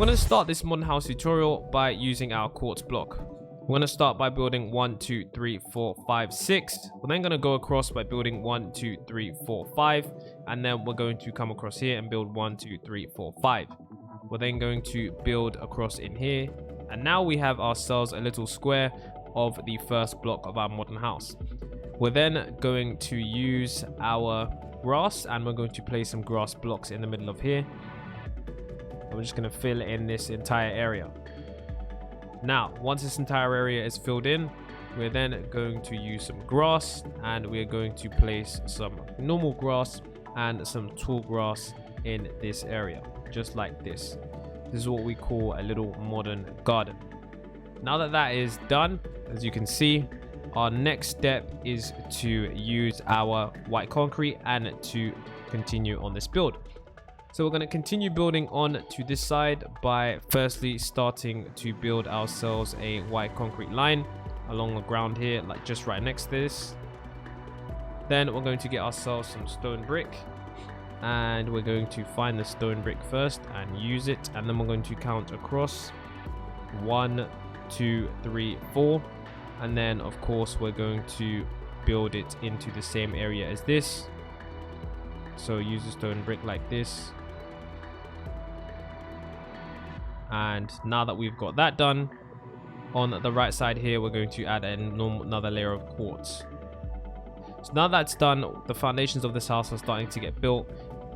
we're going to start this modern house tutorial by using our quartz block. We're going to start by building 1, 2, 3, 4, 5, 6. We're then going to go across by building 1, 2, 3, 4, 5. And then we're going to come across here and build 1, 2, 3, 4, 5. We're then going to build across in here. And now we have ourselves a little square of the first block of our modern house. We're then going to use our grass, and we're going to place some grass blocks in the middle of here. I'm just going to fill in this entire area. Now, once this entire area is filled in, we're then going to use some grass, and we're going to place some normal grass and some tall grass in this area, just like this. This is what we call a little modern garden. Now that that is done, as you can see, our next step is to use our white concrete and to continue on this build. So we're going to continue building on to this side by firstly starting to build ourselves a white concrete line along the ground here, like just right next to this. Then we're going to get ourselves some stone brick, and we're going to find the stone brick first and use it, and then we're going to count across 1, 2, 3, 4, and then of course we're going to build it into the same area as this. So use a stone brick like this. And now that we've got that done, on the right side here we're going to add another layer of quartz. So now that's done, the foundations of this house are starting to get built.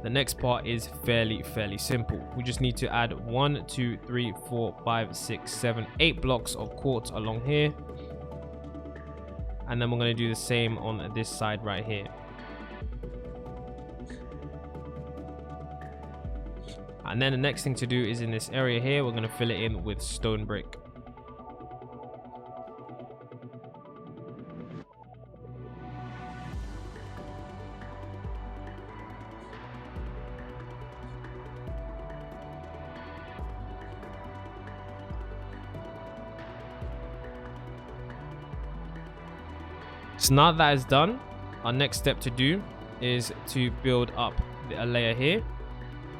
The next part is fairly simple. We just need to add 1, 2, 3, 4, 5, 6, 7, 8 blocks of quartz along here, and then we're going to do the same on this side right here. And then the next thing to do is in this area here, we're going to fill it in with stone brick. So now that is done, our next step to do is to build up a layer here.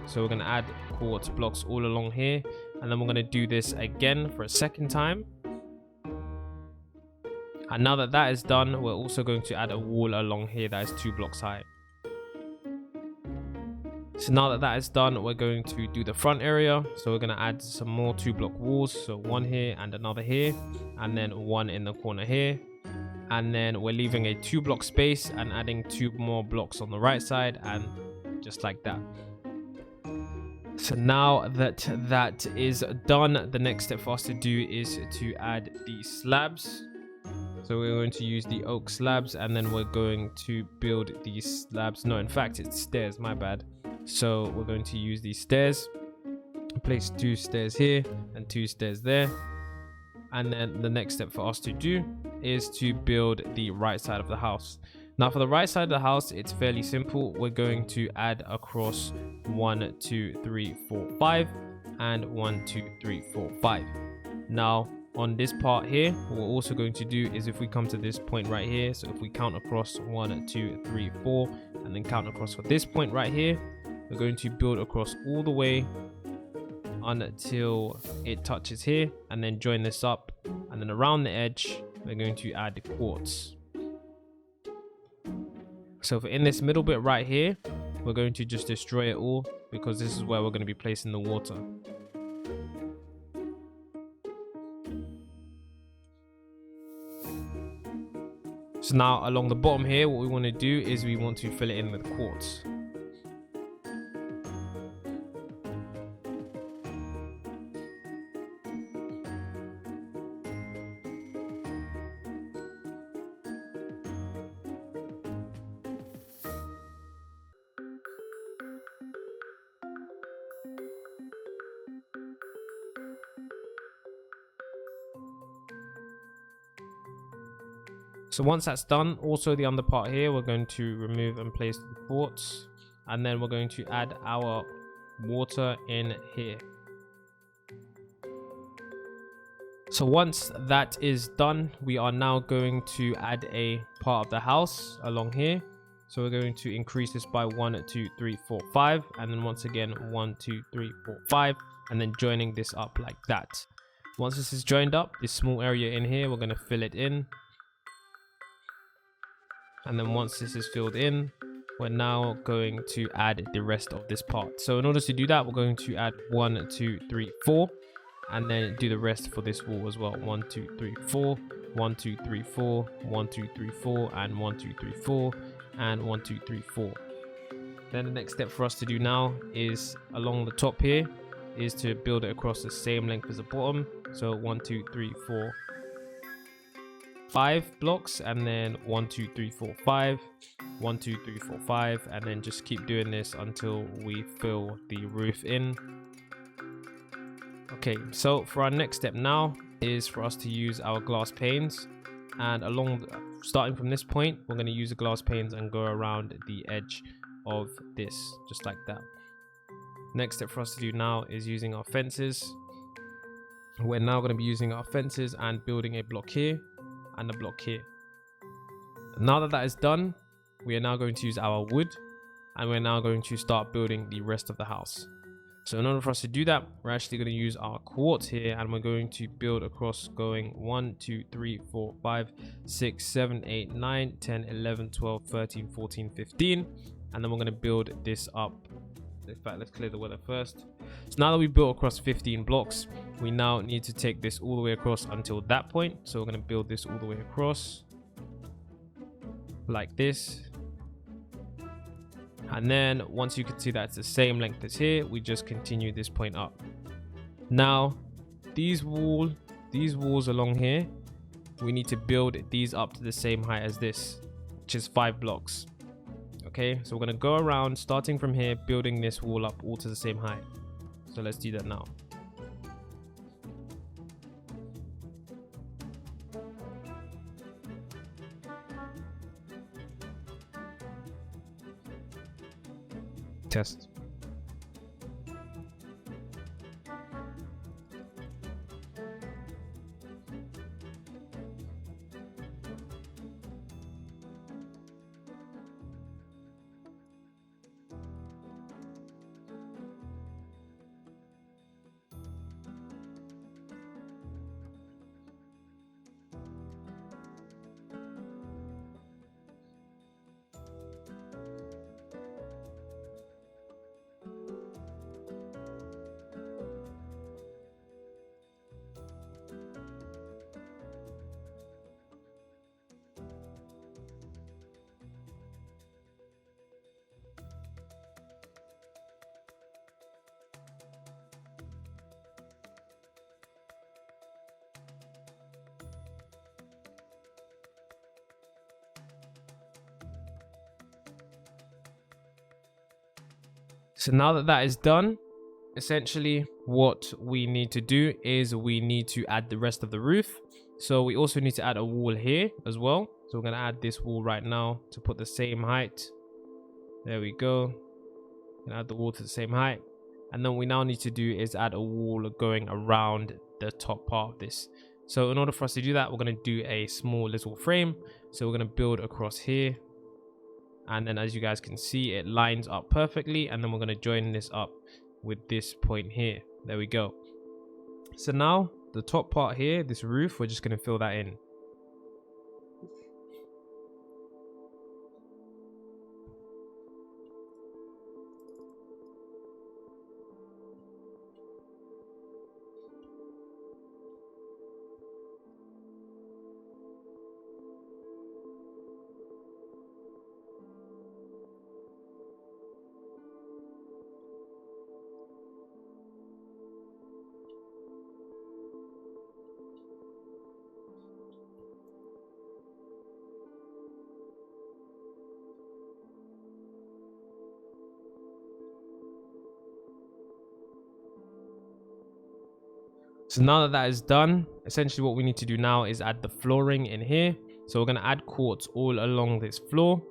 So we're going to add quartz blocks all along here, and then we're going to do this again for a second time. And now that that is done, we're also going to add a wall along here that is 2 blocks high. So now that that is done, we're going to do the front area. So we're going to add some more 2-block walls. So one here and another here, and then one in the corner here. And then we're leaving a 2-block space and adding 2 more blocks on the right side, and just like that. So now that that is done, the next step for us to do is to add the slabs. So we're going to use the oak slabs, and then we're going to build these slabs. No, in fact, it's stairs, my bad. So we're going to use these stairs, place 2 stairs here and 2 stairs there. And then the next step for us to do is to build the right side of the house. Now for the right side of the house, it's fairly simple. We're going to add across 1, 2, 3, 4, 5 and 1, 2, 3, 4, 5. Now on this part here, what we're also going to do is if we come to this point right here, so if we count across 1, 2, 3, 4 and then count across for this point right here, we're going to build across all the way until it touches here, and then join this up, and then around the edge we're going to add quartz. So for in this middle bit right here, we're going to just destroy it all, because this is where we're going to be placing the water. So now along the bottom here, what we want to do is we want to fill it in with quartz. So once that's done, also the under part here, we're going to remove and place the quartz, and then we're going to add our water in here. So once that is done, we are now going to add a part of the house along here. So we're going to increase this by 1, 2, 3, 4, 5, and then once again 1, 2, 3, 4, 5, and then joining this up like that. Once this is joined up, this small area in here, we're going to fill it in. And then once this is filled in, we're now going to add the rest of this part. So in order to do that, we're going to add 1, 2, 3, 4, and then do the rest for this wall as well. 1, 2, 3, 4, 1, 2, 3, 4, 1, 2, 3, 4, and 1, 2, 3, 4, and 1, 2, 3, 4. Then the next step for us to do now is along the top here is to build it across the same length as the bottom. So 1, 2, 3, 4, 5 blocks, and then 1, 2, 3, 4, 5, 1, 2, 3, 4, 5, and then just keep doing this until we fill the roof in. Okay, so for our next step now is for us to use our glass panes, and starting from this point, we're going to use the glass panes and go around the edge of this just like that. Next step for us to do now is using our fences. We're now going to be using our fences and building a block here and a block here. Now that that is done, we are now going to use our wood, and we're now going to start building the rest of the house. So in order for us to do that, we're actually going to use our quartz here, and we're going to build across going 1, 2, 3, 4, 5, 6, 7, 8, 9, 10, 11, 12, 13, 14, 15, and then we're going to build this up. In fact, let's clear the weather first. So now that we built across 15 blocks, we now need to take this all the way across until that point. So we're going to build this all the way across like this. And then once you can see that it's the same length as here, we just continue this point up. Now these walls along here, we need to build these up to the same height as this, which is 5 blocks. Okay, so we're going to go around starting from here, building this wall up all to the same height. So let's do that now. Test. So now that that is done, essentially what we need to do is we need to add the rest of the roof. So we also need to add a wall here as well. So we're going to add this wall right now to put the same height. There we go. Add the wall to the same height. And then what we now need to do is add a wall going around the top part of this. So in order for us to do that, we're going to do a small little frame. So we're going to build across here. And then as you guys can see, it lines up perfectly. And then we're going to join this up with this point here. There we go. So now the top part here, this roof, we're just going to fill that in. So now that that is done, essentially what we need to do now is add the flooring in here. So we're going to add quartz all along this floor.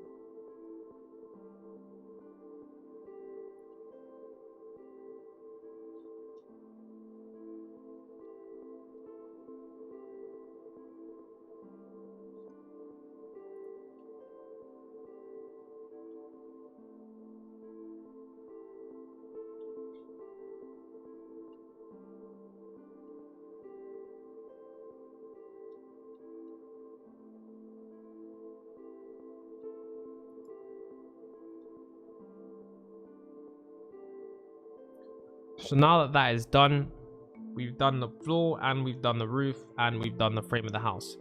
So now that that is done, we've done the floor and we've done the roof and we've done the frame of the house.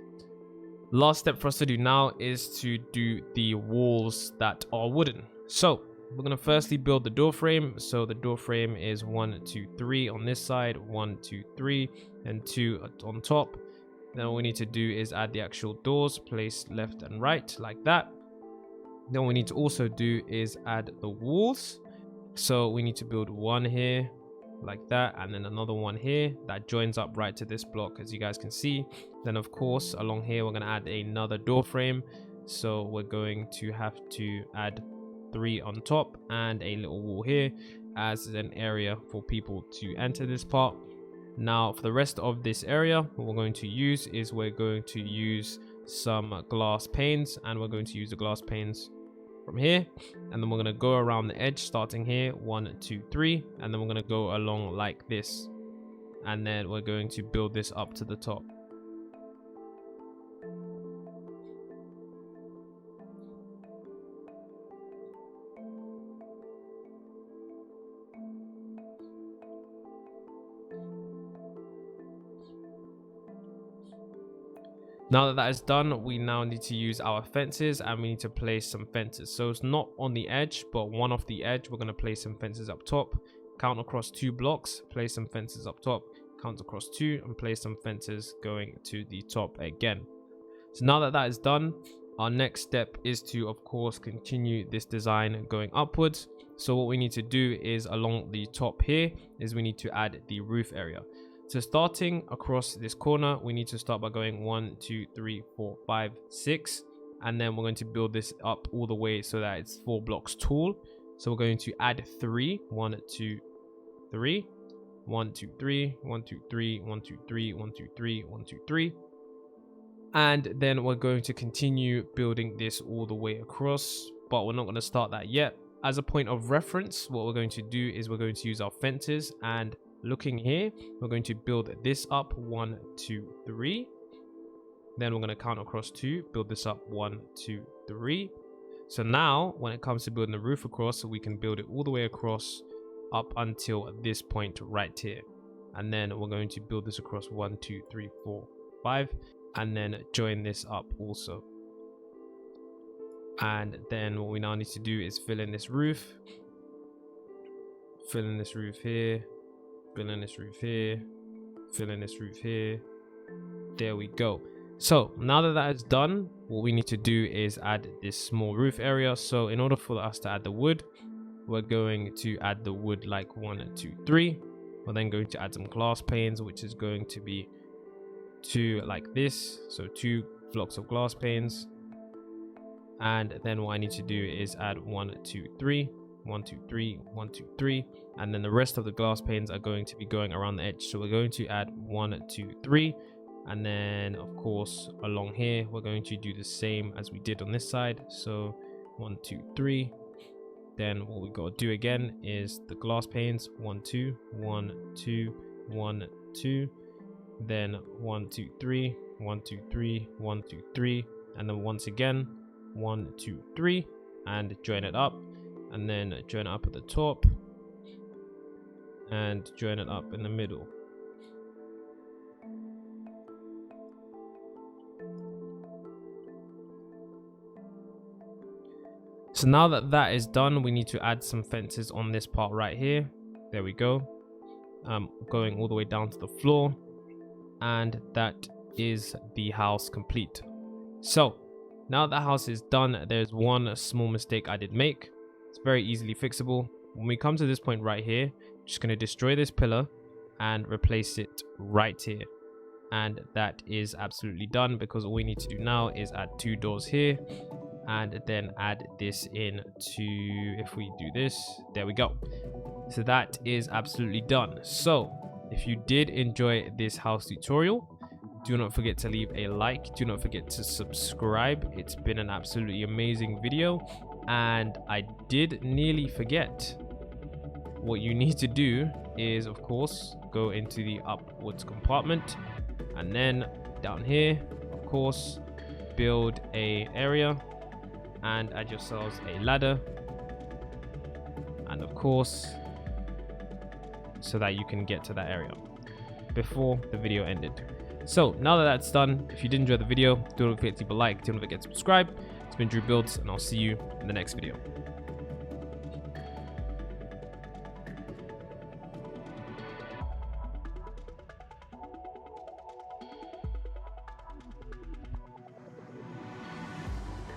Last step for us to do now is to do the walls that are wooden. So we're going to firstly build the door frame. So the door frame is 1, 2, 3 on this side, 1, 2, 3, and 2 on top. Then all we need to do is add the actual doors, place left and right like that. Then what we need to also do is add the walls. So we need to build one here like that, and then another one here that joins up right to this block, as you guys can see. Then of course along here we're going to add another door frame, so we're going to have to add 3 on top and a little wall here as an area for people to enter this part. Now for the rest of this area, what we're going to use is we're going to use some glass panes, and we're going to use the glass panes from here, and then we're going to go around the edge starting here, 1, 2, 3, and then we're going to go along like this, and then we're going to build this up to the top. Now that that is done, we now need to use our fences, and we need to place some fences. So it's not on the edge, but one off the edge. We're going to place some fences up top, count across 2 blocks, place some fences up top, count across 2, and place some fences going to the top again. So now that that is done, our next step is to, of course, continue this design going upwards. So what we need to do is along the top here is we need to add the roof area. So starting across this corner, we need to start by going 1, 2, 3, 4, 5, 6, and then we're going to build this up all the way so that it's 4 blocks tall. So we're going to add 3, 1, 2, 3, 1, 2, 3, 1, 2, 3, 1, 2, 3, 1, 2, 3, 1, 2, 3, and then we're going to continue building this all the way across, but we're not going to start that yet. As a point of reference, what we're going to do is we're going to use our fences, and looking here, we're going to build this up 1, 2, 3. Then we're going to count across 2, build this up 1, 2, 3. So now when it comes to building the roof across, we can build it all the way across up until this point right here. And then we're going to build this across 1, 2, 3, 4, 5, and then join this up also. And then what we now need to do is fill in this roof, fill in this roof here, fill in this roof here, fill in this roof here. There we go. So now that that is done, what we need to do is add this small roof area. So in order for us to add the wood, we're going to add the wood like 1, 2, 3. We're then going to add some glass panes, which is going to be 2 like this. So 2 blocks of glass panes. And then what I need to do is add 1, 2, 3. 1, 2, 3, 1, 2, 3, and then the rest of the glass panes are going to be going around the edge. So we're going to add 1, 2, 3, and then of course along here we're going to do the same as we did on this side. So 1, 2, 3. Then what we got to do again is the glass panes 1, 2, 1, 2, 1, 2, then 1, 2, 3, 1, 2, 3, 1, 2, 3, and then once again 1, 2, 3, and join it up. And then join it up at the top and join it up in the middle. So now that that is done, we need to add some fences on this part right here. There we go. Going all the way down to the floor, and that is the house complete. So now that the house is done, there's one small mistake I did make. It's very easily fixable. When we come to this point right here, just going to destroy this pillar and replace it right here. And that is absolutely done, because all we need to do now is add 2 doors here and then add this in to, if we do this, there we go. So that is absolutely done. So if you did enjoy this house tutorial, do not forget to leave a like. Do not forget to subscribe. It's been an absolutely amazing video. And I did nearly forget. What you need to do is, of course, go into the upwards compartment, and then down here, of course, build a area and add yourselves a ladder, and of course so that you can get to that area before the video ended. So now that that's done, if you did enjoy the video, don't forget to leave a like, don't forget to subscribe. It's been Drew Builds, and I'll see you in the next video.